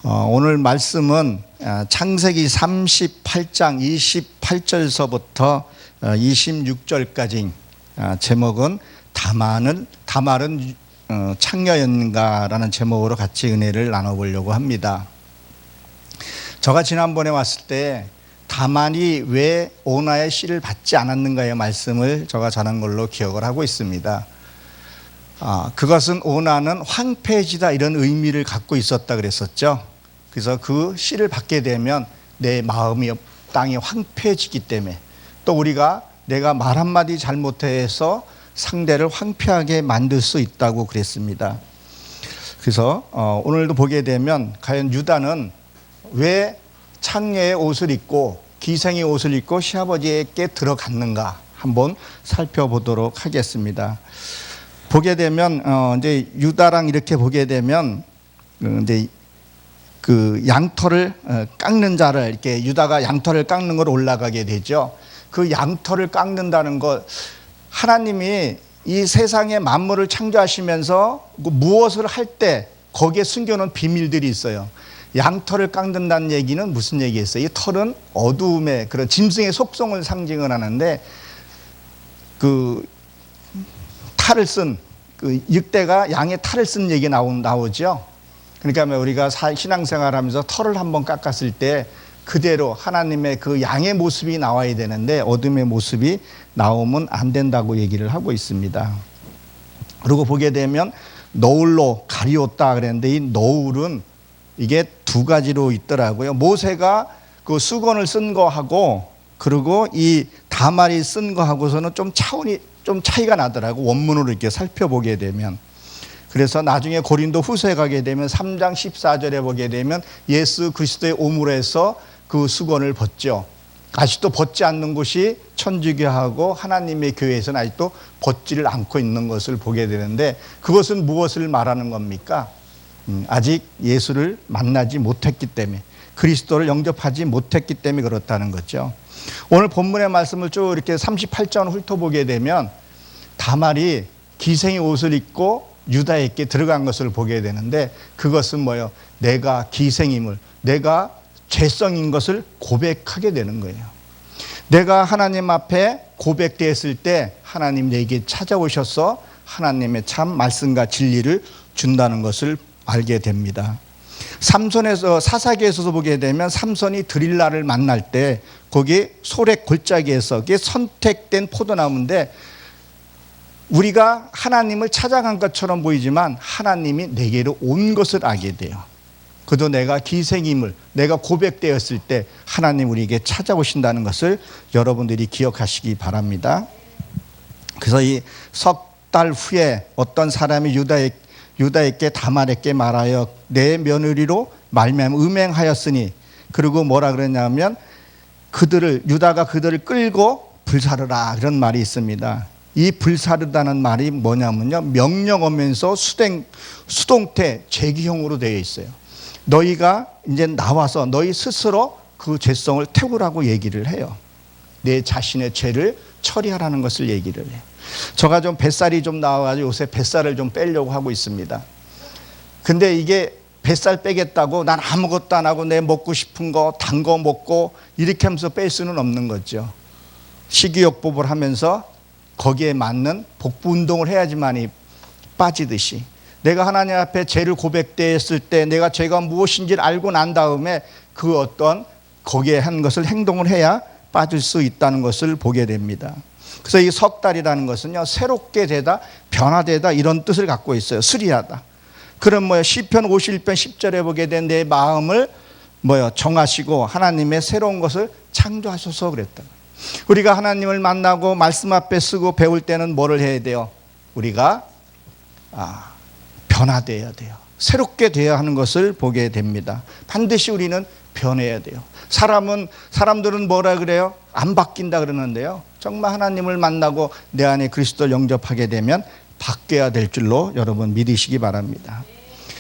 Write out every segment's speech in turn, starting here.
오늘 말씀은 창세기 38장 28절서부터 26절까지 제목은 다말은 창녀였는가라는 제목으로 같이 은혜를 나눠보려고 합니다. 제가 지난번에 왔을 때 다말이 왜 오나의 씨를 받지 않았는가의 말씀을 제가 전한 걸로 기억을 하고 있습니다. 그것은 오나는 황폐해지다 이런 의미를 갖고 있었다 그랬었죠. 그래서 그 씨를 받게 되면 내 마음이 땅이 황폐해지기 때문에, 또 우리가 내가 말 한마디 잘못해서 상대를 황폐하게 만들 수 있다고 그랬습니다. 그래서 오늘도 보게 되면 과연 유다는 왜 창녀의 옷을 입고 기생의 옷을 입고 시아버지에게 들어갔는가 한번 살펴보도록 하겠습니다. 보게 되면 이제 유다랑 이렇게 보게 되면 이제 그 양털을 깎는 자를, 이렇게 유다가 양털을 깎는 걸 올라가게 되죠. 그 양털을 깎는다는 것, 하나님이 이 세상의 만물을 창조하시면서 무엇을 할 때 거기에 숨겨놓은 비밀들이 있어요. 양털을 깎는다는 얘기는 무슨 얘기겠어요? 이 털은 어두움의 그런 짐승의 속성을 상징을 하는데, 그 탈을 쓴 그 늑대가 양의 탈을 쓴 얘기 나오죠. 그러니까 우리가 신앙생활하면서 털을 한번 깎았을 때 그대로 하나님의 그 양의 모습이 나와야 되는데 어둠의 모습이 나오면 안 된다고 얘기를 하고 있습니다. 그리고 보게 되면 너울로 가리웠다 그랬는데, 이 너울은 이게 두 가지로 있더라고요. 모세가 그 수건을 쓴 거하고 그리고 이 다말이 쓴 거하고서는 좀 차원이 좀 차이가 나더라고, 원문으로 이렇게 살펴보게 되면. 그래서 나중에 고린도 후서에 가게 되면 3장 14절에 보게 되면 예수 그리스도의 오물에서 그 수건을 벗죠. 아직도 벗지 않는 곳이 천주교하고 하나님의 교회에서는 아직도 벗지를 않고 있는 것을 보게 되는데, 그것은 무엇을 말하는 겁니까? 아직 예수를 만나지 못했기 때문에, 그리스도를 영접하지 못했기 때문에 그렇다는 거죠. 오늘 본문의 말씀을 쭉 이렇게 38장 훑어보게 되면 다말이 기생의 옷을 입고 유다에게 들어간 것을 보게 되는데, 그것은 뭐예요? 내가 기생임을, 내가 죄성인 것을 고백하게 되는 거예요. 내가 하나님 앞에 고백되었을 때 하나님 내게 찾아오셔서 하나님의 참 말씀과 진리를 준다는 것을 알게 됩니다. 삼손에서, 사사기에서도 보게 되면 삼손이 드릴라를 만날 때 거기 소렉 골짜기에서, 그게 선택된 포도나무인데, 우리가 하나님을 찾아간 것처럼 보이지만 하나님이 내게로 온 것을 알게 돼요. 그도 내가 기생임을, 내가 고백되었을 때 하나님 우리에게 찾아오신다는 것을 여러분들이 기억하시기 바랍니다. 그래서 이 석 달 후에 어떤 사람이 유다에게 다말에게 말하여 내 며느리로 말미암아 음행하였으니, 그리고 뭐라 그랬냐면 유다가 그들을 끌고 불사르라, 그런 말이 있습니다. 이 불사르다는 말이 뭐냐면요, 명령어면서 수동태 제기형으로 되어 있어요. 너희가 이제 나와서 너희 스스로 그 죄성을 태우라고 얘기를 해요. 내 자신의 죄를 처리하라는 것을 얘기를 해요. 제가 좀 뱃살이 좀 나와가지고 요새 뱃살을 좀 빼려고 하고 있습니다. 근데 이게 뱃살 빼겠다고 난 아무것도 안 하고 내 먹고 싶은 거 단 거 먹고 이렇게 하면서 뺄 수는 없는 거죠. 식이요법을 하면서 거기에 맞는 복부 운동을 해야지만이 빠지듯이, 내가 하나님 앞에 죄를 고백되었을 때 내가 죄가 무엇인지를 알고 난 다음에 그 어떤 거기에 한 것을 행동을 해야 빠질 수 있다는 것을 보게 됩니다. 그래서 이 석 달이라는 것은요, 새롭게 되다, 변화되다 이런 뜻을 갖고 있어요. 수리하다. 그럼 시편 51편 10절에 보게 된 내 마음을 정하시고 하나님의 새로운 것을 창조하소서 그랬다. 우리가 하나님을 만나고 말씀 앞에 쓰고 배울 때는 뭐를 해야 돼요? 우리가 변화되어야 돼요. 새롭게 되어야 하는 것을 보게 됩니다. 반드시 우리는 변해야 돼요. 사람들은 뭐라 그래요? 안 바뀐다 그러는데요, 정말 하나님을 만나고 내 안에 그리스도를 영접하게 되면 바뀌어야 될 줄로 여러분 믿으시기 바랍니다.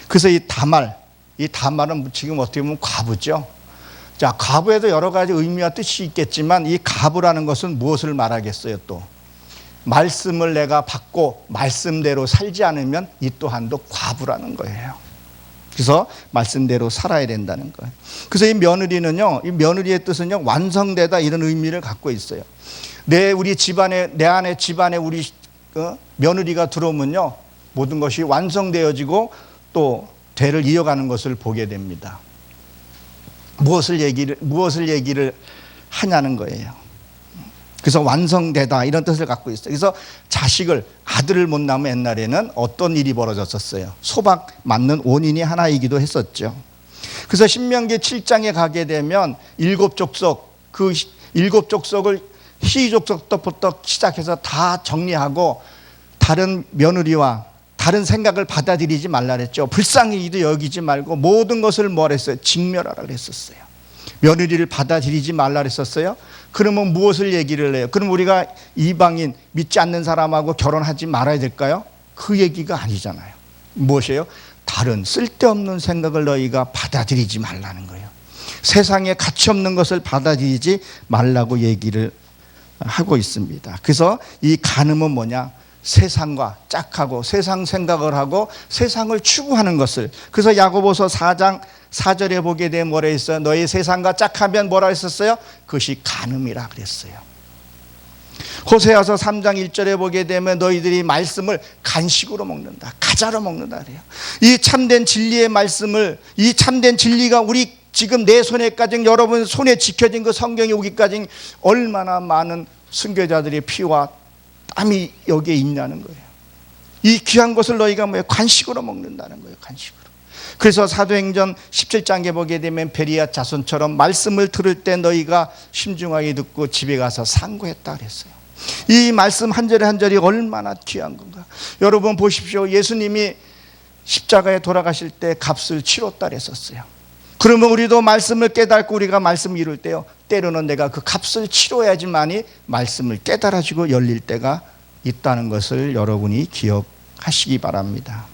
그래서 이 다말은 지금 어떻게 보면 과부죠. 자, 과부에도 여러 가지 의미와 뜻이 있겠지만 이 과부라는 것은 무엇을 말하겠어요? 또 말씀을 내가 받고 말씀대로 살지 않으면 이 또한도 과부라는 거예요. 그래서 말씀대로 살아야 된다는 거예요. 그래서 이 며느리는요, 이 며느리의 뜻은요, 완성되다 이런 의미를 갖고 있어요. 우리 집안에, 내 안에 집안에 우리 며느리가 들어오면요, 모든 것이 완성되어지고 또 대를 이어가는 것을 보게 됩니다. 무엇을 얘기를 하냐는 거예요. 그래서 완성되다 이런 뜻을 갖고 있어요. 그래서 아들을 못 낳으면 옛날에는 어떤 일이 벌어졌었어요. 소박 맞는 원인이 하나이기도 했었죠. 그래서 신명기 7장에 가게 되면 7족속, 그 7족속을 희족속부터 시작해서 다 정리하고 다른 며느리와 다른 생각을 받아들이지 말라 그랬죠. 불쌍히도 여기지 말고 모든 것을 뭐라 했어요? 직멸하라 그랬었어요. 며느리를 받아들이지 말라 그랬었어요. 그러면 무엇을 얘기를 해요? 그럼 우리가 이방인 믿지 않는 사람하고 결혼하지 말아야 될까요? 그 얘기가 아니잖아요. 무엇이에요? 다른 쓸데없는 생각을 너희가 받아들이지 말라는 거예요. 세상에 가치 없는 것을 받아들이지 말라고 얘기를 하고 있습니다. 그래서 이 간음은 뭐냐? 세상과 짝하고 세상 생각을 하고 세상을 추구하는 것을. 그래서 야고보서 4장 4절에 보게 되면 뭐라 했어요? 너희 세상과 짝하면 뭐라 했었어요? 그것이 간음이라 그랬어요. 호세아서 3장 1절에 보게 되면 너희들이 말씀을 간식으로 먹는다, 가자로 먹는다 그래요. 이 참된 진리의 말씀을, 이 참된 진리가 우리 지금 내 손에까지, 여러분 손에 지켜진 그 성경이 오기까지 얼마나 많은 순교자들의 피와 땀이 여기에 있냐는 거예요. 이 귀한 것을 너희가 뭐예요? 간식으로 먹는다는 거예요. 간식으로. 그래서 사도행전 17장에 보게 되면 베리아 자손처럼 말씀을 들을 때 너희가 심중하게 듣고 집에 가서 상고했다 그랬어요. 이 말씀 한 절에 한 절이 얼마나 귀한 건가. 여러분 보십시오. 예수님이 십자가에 돌아가실 때 값을 치렀다 그랬었어요. 그러면 우리도 말씀을 깨닫고 우리가 말씀을 이룰 때요, 때로는 내가 그 값을 치러야지만이 말씀을 깨달아지고 열릴 때가 있다는 것을 여러분이 기억하시기 바랍니다.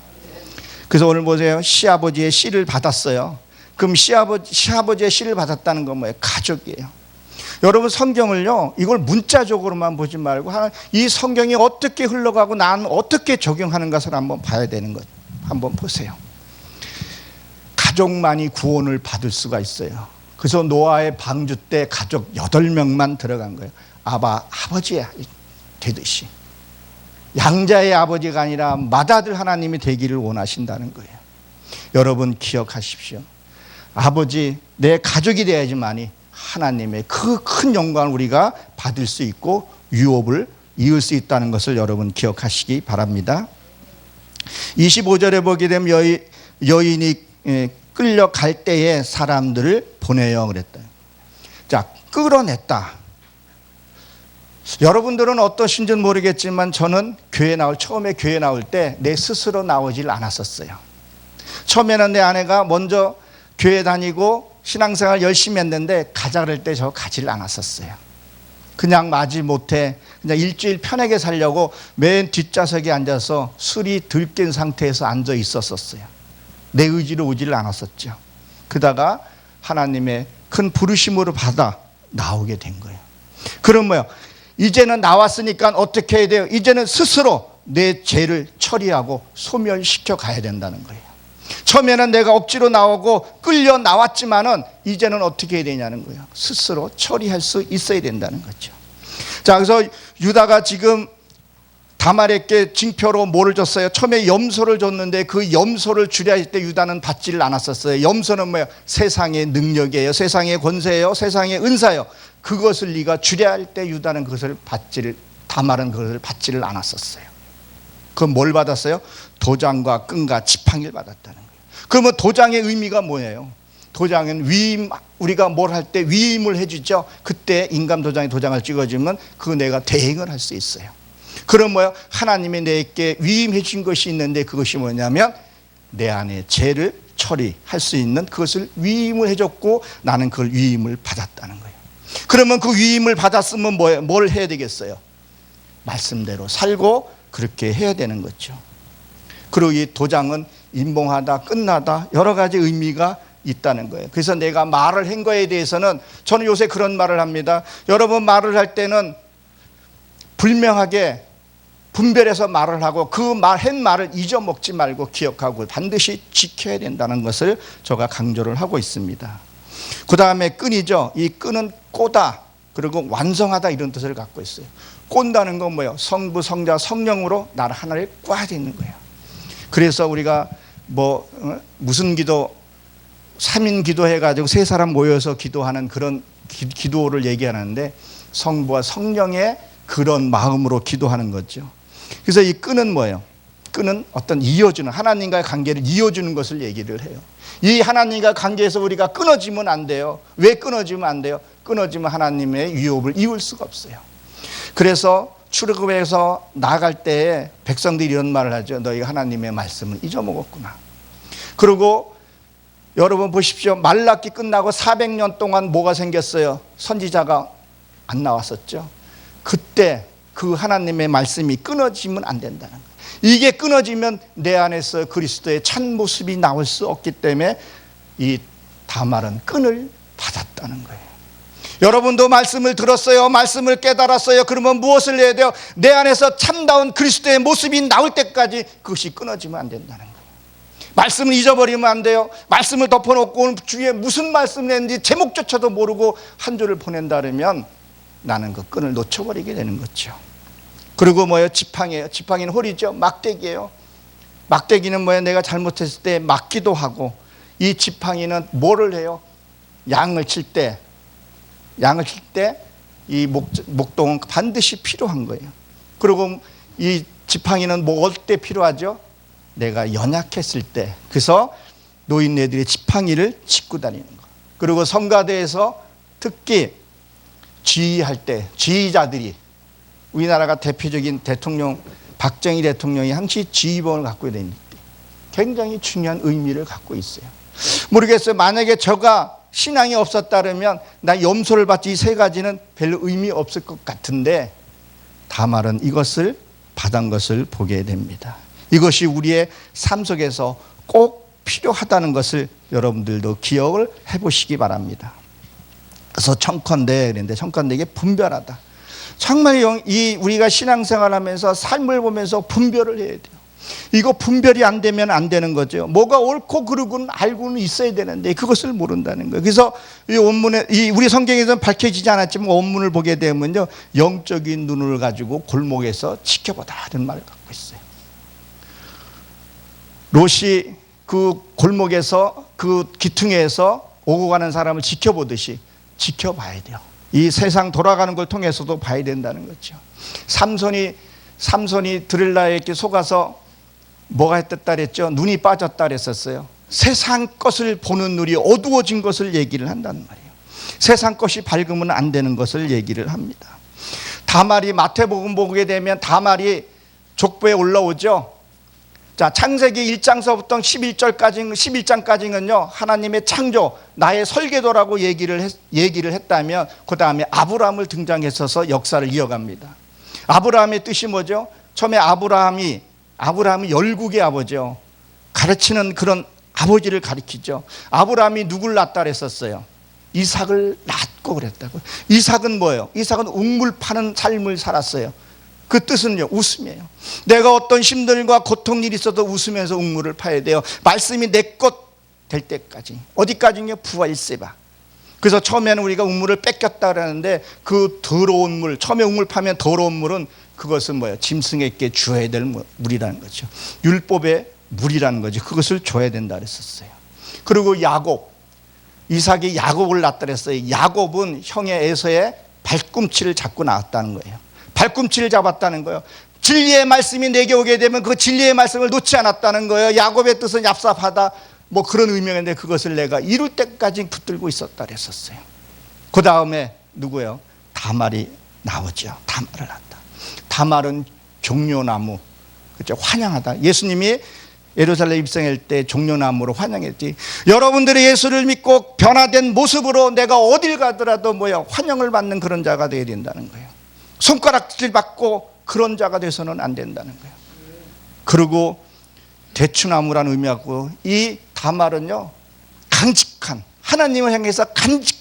그래서 오늘 보세요. 시아버지의 씨를 받았어요. 그럼 시아버지의 씨를 받았다는 건 뭐예요? 가족이에요. 여러분 성경을요, 이걸 문자적으로만 보지 말고 이 성경이 어떻게 흘러가고 나는 어떻게 적용하는 것을 한번 봐야 되는 것. 한번 보세요. 가족만이 구원을 받을 수가 있어요. 그래서 노아의 방주 때 가족 8명만 들어간 거예요. 아버지 되듯이. 양자의 아버지가 아니라 맏아들 하나님이 되기를 원하신다는 거예요. 여러분 기억하십시오. 아버지, 내 가족이 돼야지만이 하나님의 그 큰 영광을 우리가 받을 수 있고 유업을 이을 수 있다는 것을 여러분 기억하시기 바랍니다. 25절에 보게 되면 여인이 끌려갈 때에 사람들을 보내요 그랬다. 자, 끌어냈다. 여러분들은 어떠신지는 모르겠지만 저는 처음에 교회 나올 때 내 스스로 나오질 않았었어요. 처음에는 내 아내가 먼저 교회 다니고 신앙생활 열심히 했는데 가자 그럴 때 저 가질 않았었어요. 그냥 마지못해 그냥 일주일 편하게 살려고 맨 뒷좌석에 앉아서 술이 들깬 상태에서 앉아 있었었어요. 내 의지로 오지를 않았었죠. 그러다가 하나님의 큰 부르심으로 받아 나오게 된 거예요. 그럼 뭐요? 이제는 나왔으니까 어떻게 해야 돼요? 이제는 스스로 내 죄를 처리하고 소멸시켜 가야 된다는 거예요. 처음에는 내가 억지로 나오고 끌려 나왔지만은 이제는 어떻게 해야 되냐는 거예요. 스스로 처리할 수 있어야 된다는 거죠. 자, 그래서 유다가 지금 다말에게 징표로 뭐를 줬어요? 처음에 염소를 줬는데 그 염소를 주려 할 때 유다는 받지를 않았었어요. 염소는 뭐예요? 세상의 능력이에요. 세상의 권세예요. 세상의 은사예요. 그것을 네가 주려 할 때 유다는 다말은 그것을 받지를 않았었어요. 그럼 뭘 받았어요? 도장과 끈과 지팡이를 받았다는 거예요. 그러면 도장의 의미가 뭐예요? 도장은 위임, 우리가 뭘 할 때 위임을 해주죠. 그때 인감 도장에 도장을 찍어주면 그 내가 대행을 할 수 있어요. 그럼 뭐예요? 하나님이 내게 위임해 준 것이 있는데 그것이 뭐냐면 내 안에 죄를 처리할 수 있는 그것을 위임을 해줬고 나는 그걸 위임을 받았다는 거예요. 그러면 그 위임을 받았으면 뭐예요? 뭘 해야 되겠어요? 말씀대로 살고 그렇게 해야 되는 거죠. 그리고 이 도장은 임봉하다, 끝나다 여러 가지 의미가 있다는 거예요. 그래서 내가 말을 한 거에 대해서는 저는 요새 그런 말을 합니다. 여러분 말을 할 때는 분명하게 분별해서 말을 하고 그 한 말을 잊어먹지 말고 기억하고 반드시 지켜야 된다는 것을 제가 강조를 하고 있습니다. 그 다음에 끈이죠. 이 끈은 꼬다 그리고 완성하다 이런 뜻을 갖고 있어요. 꼰다는 건 뭐예요? 성부, 성자, 성령으로 나를 하나를 꽈야 되는 거예요. 그래서 우리가 무슨 기도, 3인 기도해가지고 세 사람 모여서 기도하는 그런 기도를 얘기하는데 성부와 성령의 그런 마음으로 기도하는 거죠. 그래서 이 끈은 뭐예요? 끈은 어떤 이어주는, 하나님과의 관계를 이어주는 것을 얘기를 해요. 이 하나님과 관계에서 우리가 끊어지면 안 돼요. 왜 끊어지면 안 돼요? 끊어지면 하나님의 유업을 이을 수가 없어요. 그래서 출애굽에서 나갈 때에 백성들이 이런 말을 하죠. 너희가 하나님의 말씀을 잊어먹었구나. 그리고 여러분 보십시오. 말라기 끝나고 400년 동안 뭐가 생겼어요? 선지자가 안 나왔었죠. 그때 그 하나님의 말씀이 끊어지면 안 된다는 거예요. 이게 끊어지면 내 안에서 그리스도의 참 모습이 나올 수 없기 때문에 이 다말은 끈을 받았다는 거예요. 여러분도 말씀을 들었어요. 말씀을 깨달았어요. 그러면 무엇을 해야 돼요? 내 안에서 참다운 그리스도의 모습이 나올 때까지 그것이 끊어지면 안 된다는 거예요. 말씀을 잊어버리면 안 돼요. 말씀을 덮어놓고 오늘 주위에 무슨 말씀을 했는지 제목조차도 모르고 한 줄을 보낸다 그러면 나는 그 끈을 놓쳐버리게 되는 거죠. 그리고 뭐예요? 지팡이에요. 지팡이는 홀이죠. 막대기예요. 막대기는 뭐예요? 내가 잘못했을 때 막기도 하고, 이 지팡이는 뭐를 해요? 양을 칠 때 이 목동은 반드시 필요한 거예요. 그리고 이 지팡이는 뭐 어떨 때 필요하죠? 내가 연약했을 때. 그래서 노인네들이 지팡이를 짚고 다니는 거. 그리고 성가대에서 특히 지휘할 때 지휘자들이, 우리나라가 대표적인 대통령 박정희 대통령이 항시 지휘봉을 갖고 다니는데 굉장히 중요한 의미를 갖고 있어요. 모르겠어요. 만약에 저가 신앙이 없었다면 나 염소를 받지 이 세 가지는 별로 의미 없을 것 같은데 다말은 이것을 받은 것을 보게 됩니다. 이것이 우리의 삶 속에서 꼭 필요하다는 것을 여러분들도 기억을 해보시기 바랍니다. 그래서 청컨대 그랬는데 청컨대 이게 분별하다. 정말 우리가 신앙생활하면서 삶을 보면서 분별을 해야 돼요. 이거 분별이 안 되면 안 되는 거죠. 뭐가 옳고 그르고는 알고는 있어야 되는데 그것을 모른다는 거예요. 그래서 이 원문에 우리 성경에서는 밝혀지지 않았지만 원문을 보게 되면요, 영적인 눈을 가지고 골목에서 지켜보다라는 말을 갖고 있어요. 롯이 그 골목에서 그 기퉁에서 오고 가는 사람을 지켜보듯이 지켜봐야 돼요. 이 세상 돌아가는 걸 통해서도 봐야 된다는 거죠. 삼손이 드릴라에게 속아서 뭐가 했다 그랬죠? 눈이 빠졌다 그랬었어요. 세상 것을 보는 눈이 어두워진 것을 얘기를 한다는 말이에요. 세상 것이 밝으면 안 되는 것을 얘기를 합니다. 다말이 마태복음 보게 되면 다말이 족보에 올라오죠. 자, 창세기 1장서부터 11장까지는요 하나님의 창조, 나의 설계도라고 얘기를 했다면 그 다음에 아브라함을 등장했어서 역사를 이어갑니다. 아브라함의 뜻이 뭐죠? 처음에 아브라함이 열국의 아버지요. 가르치는 그런 아버지를 가리키죠. 아브라함이 누굴 낳았다 그랬었어요? 이삭을 낳고 그랬다고. 이삭은 뭐예요? 이삭은 웅물 파는 삶을 살았어요. 그 뜻은요, 웃음이에요. 내가 어떤 힘들과 고통 일이 있어도 웃으면서 웅물을 파야 돼요. 말씀이 내 것 될 때까지. 어디까지요? 부활세바. 그래서 처음에는 우리가 웅물을 뺏겼다 그러는데 그 더러운 물, 처음에 웅물 파면 더러운 물은 그것은 뭐예요? 짐승에게 주어야 될 물이라는 거죠. 율법의 물이라는 거죠. 그것을 줘야 된다 그랬었어요. 그리고 이삭이 야곱을 낳았다 그랬어요. 야곱은 형의 에서의 발꿈치를 잡고 나왔다는 거예요. 발꿈치를 잡았다는 거예요. 진리의 말씀이 내게 오게 되면 그 진리의 말씀을 놓지 않았다는 거예요. 야곱의 뜻은 얍삽하다, 뭐 그런 의미인데 그것을 내가 이룰 때까지 붙들고 있었다 그랬었어요. 그 다음에 누구예요? 다말이 나오죠. 다말을 낳았다. 다말은 종려나무, 그렇죠? 환영하다. 예수님이 예루살렘 입성할 때 종려나무로 환영했지. 여러분들이 예수를 믿고 변화된 모습으로 내가 어딜 가더라도 환영을 받는 그런 자가 되어야 된다는 거예요. 손가락질 받고 그런 자가 돼서는 안 된다는 거예요. 그리고 대추나무라는 의미하고, 이 다말은요 강직한, 하나님을 향해서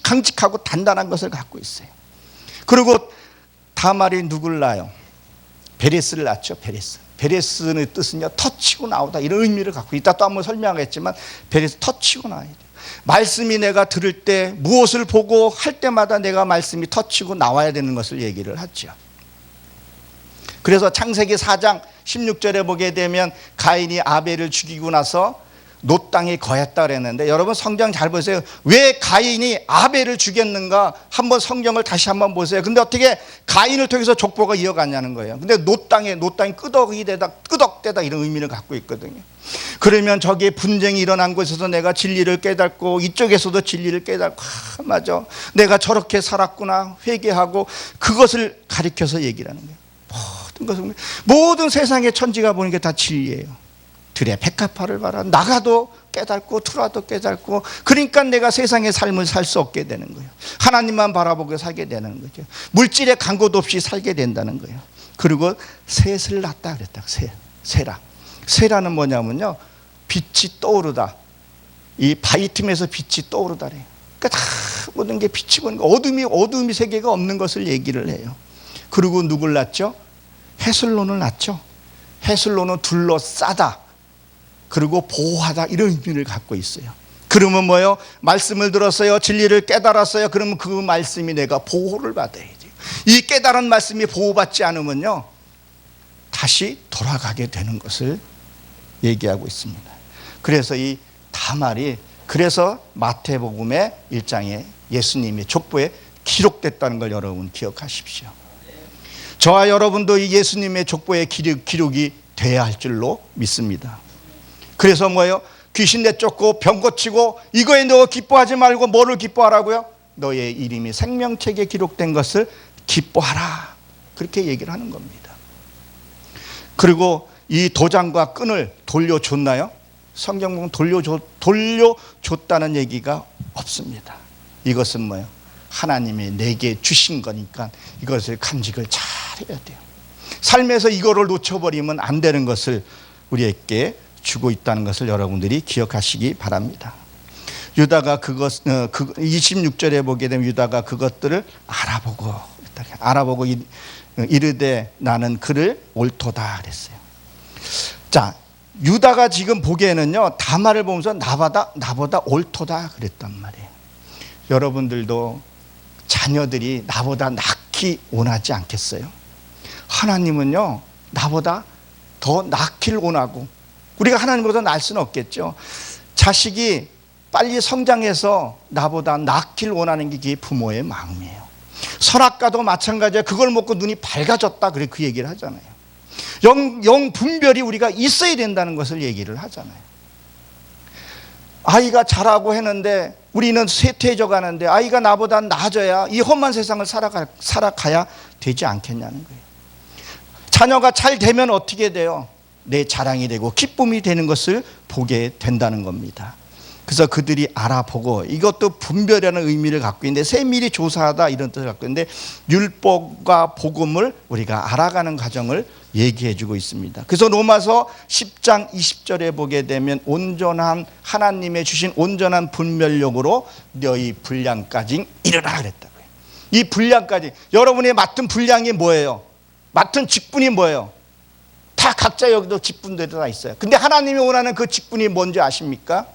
강직하고 단단한 것을 갖고 있어요. 그리고 다말이 누굴 낳아요? 베레스를 낳죠. 베레스의 뜻은요, 터치고 나오다, 이런 의미를 갖고, 이따 또 한번 설명하겠지만 베레스, 터치고 나와야 돼요. 말씀이 내가 들을 때 무엇을 보고 할 때마다 내가 말씀이 터치고 나와야 되는 것을 얘기를 하죠. 그래서 창세기 4장 16절에 보게 되면 가인이 아벨을 죽이고 나서 놋 땅에 거했다 그랬는데, 여러분 성경 잘 보세요. 왜 가인이 아벨을 죽였는가 한번 성경을 다시 한번 보세요. 근데 어떻게 가인을 통해서 족보가 이어갔냐는 거예요. 근데 놋 땅이 끄덕대다 이런 의미를 갖고 있거든요. 그러면 저기에 분쟁이 일어난 곳에서 내가 진리를 깨닫고, 이쪽에서도 진리를 깨닫고, 맞아, 내가 저렇게 살았구나 회개하고, 그것을 가리켜서 얘기를 하는 거예요. 모든 세상의 천지가 보는 게 다 진리예요. 들의 백합화를 봐라. 나가도 깨닫고 들어와도 깨닫고, 그러니까 내가 세상의 삶을 살 수 없게 되는 거예요. 하나님만 바라보고 살게 되는 거죠. 물질에 간곳 없이 살게 된다는 거예요. 그리고 셋을 낳았다 그랬다. 세라는 뭐냐면요, 빛이 떠오르다. 이 바위 틈에서 빛이 떠오르다 그래요. 그러니까 다 모든 게 빛이 보는 거, 어둠이 세계가 없는 것을 얘기를 해요. 그리고 누굴 낳죠? 헤슬론을 낳죠. 헤슬론은 둘러싸다, 그리고 보호하다, 이런 의미를 갖고 있어요. 그러면 뭐예요? 말씀을 들었어요. 진리를 깨달았어요. 그러면 그 말씀이 내가 보호를 받아야 돼요. 이 깨달은 말씀이 보호받지 않으면요, 다시 돌아가게 되는 것을 얘기하고 있습니다. 그래서 이 다말이, 그래서 마태복음의 1장에 예수님의 족보에 기록됐다는 걸 여러분 기억하십시오. 저와 여러분도 이 예수님의 족보에 기록이 돼야 할 줄로 믿습니다. 그래서 뭐예요? 귀신 내쫓고 병 고치고, 이거에 너 기뻐하지 말고 뭐를 기뻐하라고요? 너의 이름이 생명책에 기록된 것을 기뻐하라, 그렇게 얘기를 하는 겁니다. 그리고 이 도장과 끈을 돌려줬나요? 성경 보면 돌려줬다는 얘기가 없습니다. 이것은 뭐예요? 하나님이 내게 주신 거니까 이것을 간직을 잘 해야 돼요. 삶에서 이거를 놓쳐버리면 안 되는 것을 우리에게 주고 있다는 것을 여러분들이 기억하시기 바랍니다. 유다가 26절에 보게 되면 유다가 그것들을 알아보고 이르되 나는 그를 옳도다 그랬어요. 자, 유다가 지금 보기에는요, 다말을 보면서 나보다 옳도다 그랬단 말이에요. 여러분들도 자녀들이 나보다 낳기 원하지 않겠어요? 하나님은요, 나보다 더 낳기를 원하고, 우리가 하나님보다 낳을 수는 없겠죠. 자식이 빨리 성장해서 나보다 낳기를 원하는 게 부모의 마음이에요. 선악과도 마찬가지예요. 그걸 먹고 눈이 밝아졌다, 그래 그 얘기를 하잖아요. 영 분별이 우리가 있어야 된다는 것을 얘기를 하잖아요. 아이가 자라고 했는데 우리는 쇠퇴해져 가는데, 아이가 나보다 나아져야 이 험한 세상을 살아가야 되지 않겠냐는 거예요. 자녀가 잘 되면 어떻게 돼요? 내 자랑이 되고 기쁨이 되는 것을 보게 된다는 겁니다. 그래서 그들이 알아보고, 이것도 분별이라는 의미를 갖고 있는데, 세밀히 조사하다 이런 뜻을 갖고 있는데, 율법과 복음을 우리가 알아가는 과정을 얘기해 주고 있습니다. 그래서 로마서 10장 20절에 보게 되면 온전한 하나님의 주신 온전한 분별력으로 너희 분량까지 이르라 그랬다고요. 이 분량까지, 여러분의 맡은 분량이 뭐예요? 맡은 직분이 뭐예요? 다 각자 여기도 직분들이 다 있어요. 근데 하나님이 원하는 그 직분이 뭔지 아십니까?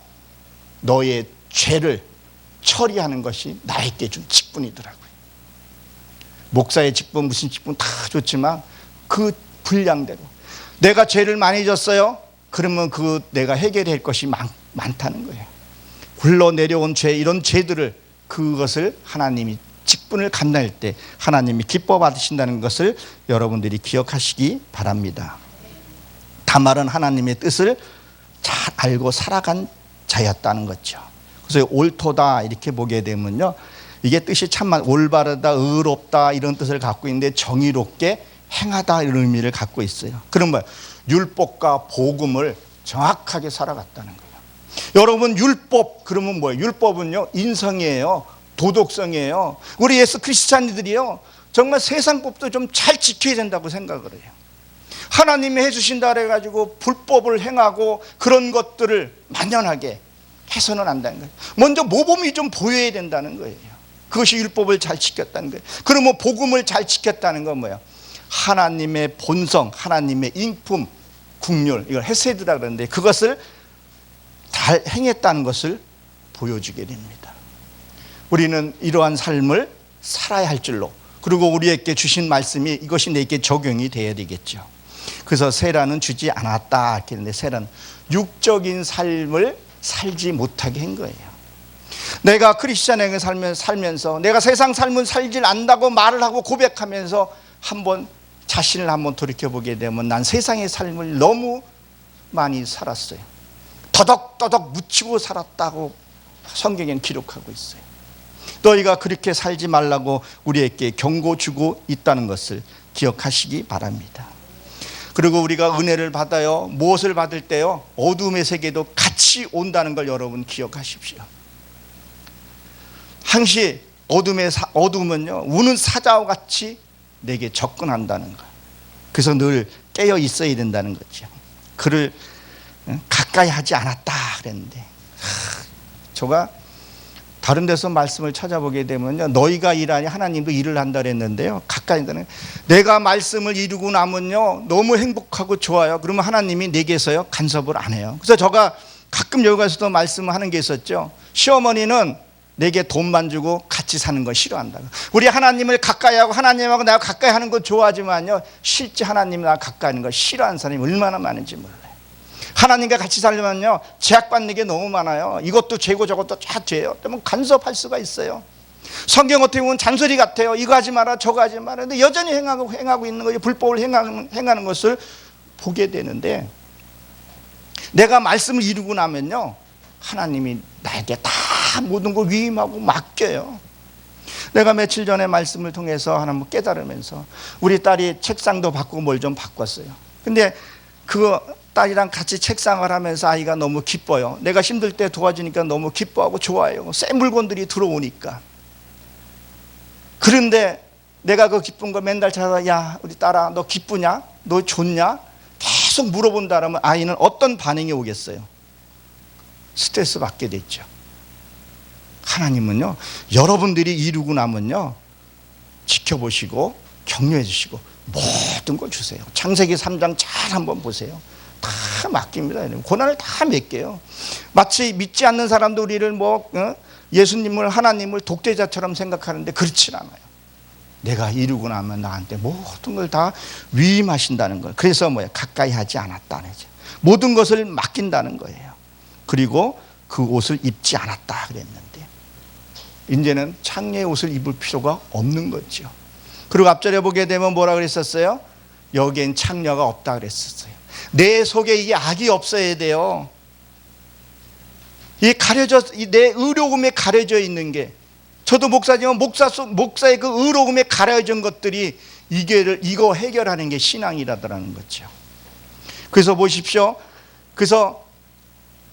너의 죄를 처리하는 것이 나에게 준 직분이더라고요. 목사의 직분, 무슨 직분 다 좋지만 그 분량대로, 내가 죄를 많이 졌어요? 그러면 내가 해결할 것이 많다는 거예요. 굴러내려온 죄, 이런 죄들을, 그것을 하나님이 직분을 감당할 때 하나님이 기뻐 받으신다는 것을 여러분들이 기억하시기 바랍니다. 다말은 하나님의 뜻을 잘 알고 살아간 자였다는 거죠. 그래서 옳도다 이렇게 보게 되면요, 이게 뜻이 참 올바르다, 의롭다 이런 뜻을 갖고 있는데, 정의롭게 행하다 이런 의미를 갖고 있어요. 그러면 율법과 복음을 정확하게 살아갔다는 거예요. 여러분, 율법 그러면 뭐예요? 율법은요, 인성이에요. 도덕성이에요. 우리 예수 크리스찬들이요, 정말 세상 법도 좀 잘 지켜야 된다고 생각을 해요. 하나님이 해주신다 그래가지고 불법을 행하고 그런 것들을 만연하게 해서는 안 된다는 거예요. 먼저 모범이 좀 보여야 된다는 거예요. 그것이 율법을 잘 지켰다는 거예요. 그러면 복음을 잘 지켰다는 건 뭐예요? 하나님의 본성, 하나님의 인품, 국률, 이걸 헤세드라 그러는데 그것을 잘 행했다는 것을 보여주게 됩니다. 우리는 이러한 삶을 살아야 할 줄로, 그리고 우리에게 주신 말씀이 이것이 내게 적용이 돼야 되겠죠. 그래서 세라는 주지 않았다 했는데 세라는 육적인 삶을 살지 못하게 한 거예요. 내가 크리스찬에게 살면서 내가 세상 삶을 살질 않는다고 말을 하고 고백하면서 한번 자신을 한번 돌이켜보게 되면 난 세상의 삶을 너무 많이 살았어요. 더덕더덕 묻히고 살았다고 성경에는 기록하고 있어요. 너희가 그렇게 살지 말라고 우리에게 경고 주고 있다는 것을 기억하시기 바랍니다. 그리고 우리가 은혜를 받아요. 무엇을 받을 때요? 어둠의 세계도 같이 온다는 걸 여러분 기억하십시오. 항시 어둠은요, 우는 사자와 같이 내게 접근한다는 것. 그래서 늘 깨어 있어야 된다는 거죠. 그를 가까이 하지 않았다 그랬는데, 제가 다른 데서 말씀을 찾아보게 되면요, 너희가 일하니 하나님도 일을 한다 그랬는데요, 가까이 한다는, 내가 말씀을 이루고 나면요 너무 행복하고 좋아요. 그러면 하나님이 내게서요 간섭을 안 해요. 그래서 제가 가끔 여기 가서도 말씀하는 게 있었죠. 시어머니는 내게 돈만 주고 같이 사는 걸 싫어한다. 우리 하나님을 가까이 하고 하나님하고 내가 가까이 하는 건 좋아하지만요, 실제 하나님 나와 가까이 하는 걸 싫어하는 사람이 얼마나 많은지 몰라요. 하나님과 같이 살려면요 제약받는 게 너무 많아요. 이것도 죄고 저것도 다 죄예요. 그러면 간섭할 수가 있어요. 성경 어떻게 보면 잔소리 같아요. 이거 하지 마라 저거 하지 마라. 근데 여전히 행하고 있는 거예요. 불법을 행하는 것을 보게 되는데, 내가 말씀을 이루고 나면요 하나님이 나에게 다 모든 걸 위임하고 맡겨요. 내가 며칠 전에 말씀을 통해서 하나님 깨달으면서 우리 딸이 책상도 바꾸고 뭘 좀 바꿨어요. 근데 그 딸이랑 같이 책상을 하면서 아이가 너무 기뻐요. 내가 힘들 때 도와주니까 너무 기뻐하고 좋아해요. 새 물건들이 들어오니까. 그런데 내가 그 기쁜 거 맨날 찾아서, 야 우리 딸아 너 기쁘냐? 너 좋냐? 계속 물어본다라면 아이는 어떤 반응이 오겠어요? 스트레스 받게 됐죠. 하나님은요 여러분들이 이루고 나면요 지켜보시고 격려해 주시고 모든 걸 주세요. 창세기 3장 잘 한번 보세요. 다 맡깁니다. 고난을 다 맡겨요. 마치 믿지 않는 사람도 우리를 예수님을 하나님을 독재자처럼 생각하는데 그렇진 않아요. 내가 이루고 나면 나한테 모든 걸 다 위임하신다는 거예요. 그래서 가까이 하지 않았다는 거죠. 모든 것을 맡긴다는 거예요. 그리고 그 옷을 입지 않았다 그랬는데 이제는 창녀의 옷을 입을 필요가 없는 거죠. 그리고 앞절에 보게 되면 뭐라 그랬었어요? 여기엔 창녀가 없다 그랬었어요. 내 속에 이 악이 없어야 돼요. 내 의로움에 가려져 있는 게, 저도 목사지만 목사의 그 의로움에 가려진 것들이 이거 해결하는 게 신앙이라더라는 거죠. 그래서 보십시오. 그래서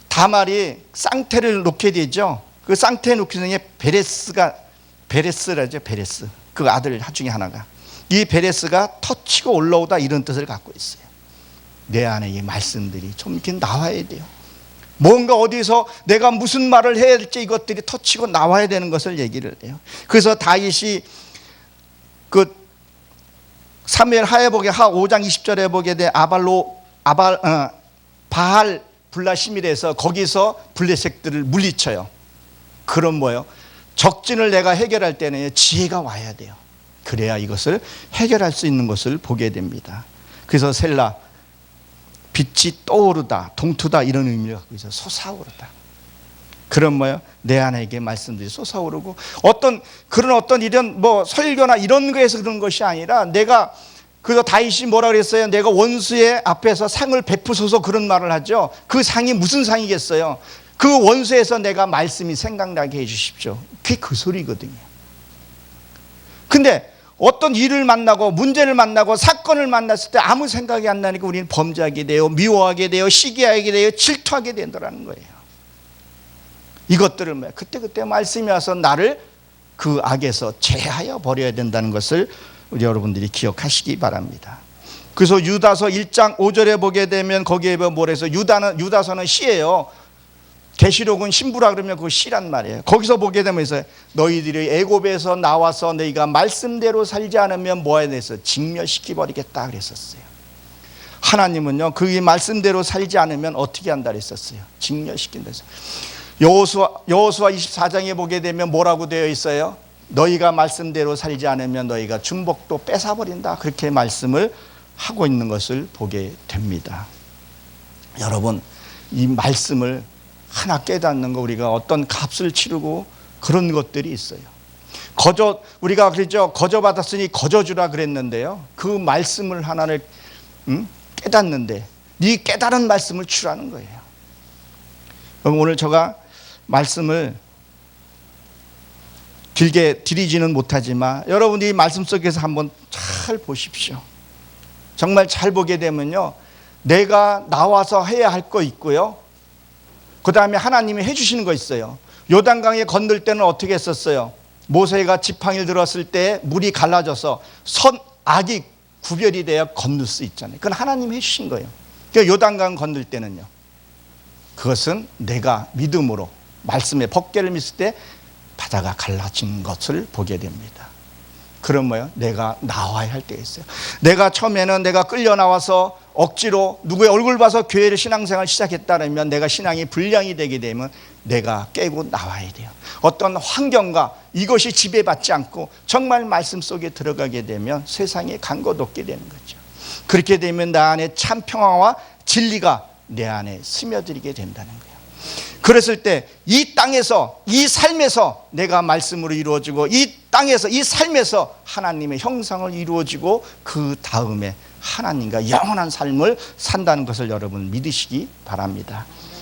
다말이 쌍태를 놓게 되죠. 그 쌍태 놓기 전에 베레스라죠. 베레스. 그 아들 중에 하나가. 이 베레스가 터치고 올라오다 이런 뜻을 갖고 있어요. 내 안에 이 말씀들이 좀 이렇게 나와야 돼요. 뭔가 어디서 내가 무슨 말을 해야 할지 이것들이 터치고 나와야 되는 것을 얘기를 해요. 그래서 다윗이 그 사무엘 하에 보게 5장 20절에 보게 돼 바알 블라시밀에서 거기서 블레셋들을 물리쳐요. 그럼 뭐예요? 적진을 내가 해결할 때는 지혜가 와야 돼요. 그래야 이것을 해결할 수 있는 것을 보게 됩니다. 그래서 셀라, 빛이 떠오르다, 동투다 이런 의미를 갖고 있어요. 솟아오르다. 그런 뭐예요? 내 안에게 말씀들이 솟아오르고 어떤 이런 설교나 이런 거에서 그런 것이 아니라 내가 그래서 다윗이 뭐라 그랬어요? 내가 원수의 앞에서 상을 베푸소서 그런 말을 하죠. 그 상이 무슨 상이겠어요? 그 원수에서 내가 말씀이 생각나게 해 주십시오. 그게 그 소리거든요. 근데 어떤 일을 만나고 문제를 만나고 사건을 만났을 때 아무 생각이 안 나니까 우리는 범죄하게 돼요. 미워하게 돼요. 시기하게 돼요. 질투하게 된다는 거예요. 이것들을 그때 말씀이 와서 나를 그 악에서 제하여 버려야 된다는 것을 우리 여러분들이 기억하시기 바랍니다. 그래서 유다서 1장 5절에 보게 되면 거기에 뭐라 해서 유다서는 시예요. 계시록은 신부라 그러면 그거 시란 말이에요. 거기서 보게 되면 있어요. 너희들이 애굽에서 나와서 너희가 말씀대로 살지 않으면 뭐에 대해서 직멸시켜 버리겠다 그랬었어요. 하나님은요, 그 말씀대로 살지 않으면 어떻게 한다 그랬었어요. 직멸시킨다. 여호수아 24장에 보게 되면 뭐라고 되어 있어요? 너희가 말씀대로 살지 않으면 너희가 중복도 뺏어버린다. 그렇게 말씀을 하고 있는 것을 보게 됩니다. 여러분, 이 말씀을 하나 깨닫는 거, 우리가 어떤 값을 치르고 그런 것들이 있어요. 우리가 그랬죠. 거저 받았으니 거저 주라 그랬는데요. 그 말씀을 하나를 깨닫는데 네 깨달은 말씀을 주라는 거예요. 그럼 오늘 제가 말씀을 길게 드리지는 못하지만 여러분이 이 말씀 속에서 한번 잘 보십시오. 정말 잘 보게 되면요, 내가 나와서 해야 할 거 있고요, 그 다음에 하나님이 해주시는 거 있어요. 요단강에 건널 때는 어떻게 했었어요? 모세가 지팡이를 들었을 때 물이 갈라져서 악이 구별이 되어 건널 수 있잖아요. 그건 하나님이 해주신 거예요. 그러니까 요단강 건널 때는요, 그것은 내가 믿음으로 말씀의 법궤를 믿을 때 바다가 갈라진 것을 보게 됩니다. 그럼 뭐요? 내가 나와야 할 때가 있어요. 내가 처음에는 내가 끌려 나와서 억지로 누구의 얼굴 봐서 교회를 신앙생활 시작했다면 내가 신앙이 불량이 되게 되면 내가 깨고 나와야 돼요. 어떤 환경과 이것이 지배받지 않고 정말 말씀 속에 들어가게 되면 세상에 간 것 없게 되는 거죠. 그렇게 되면 나 안에 참 평화와 진리가 내 안에 스며들게 된다는 거예요. 그랬을 때 이 땅에서, 이 삶에서 내가 말씀으로 이루어지고, 이 땅에서, 이 삶에서 하나님의 형상을 이루어지고, 그 다음에 하나님과 영원한 삶을 산다는 것을 여러분 믿으시기 바랍니다.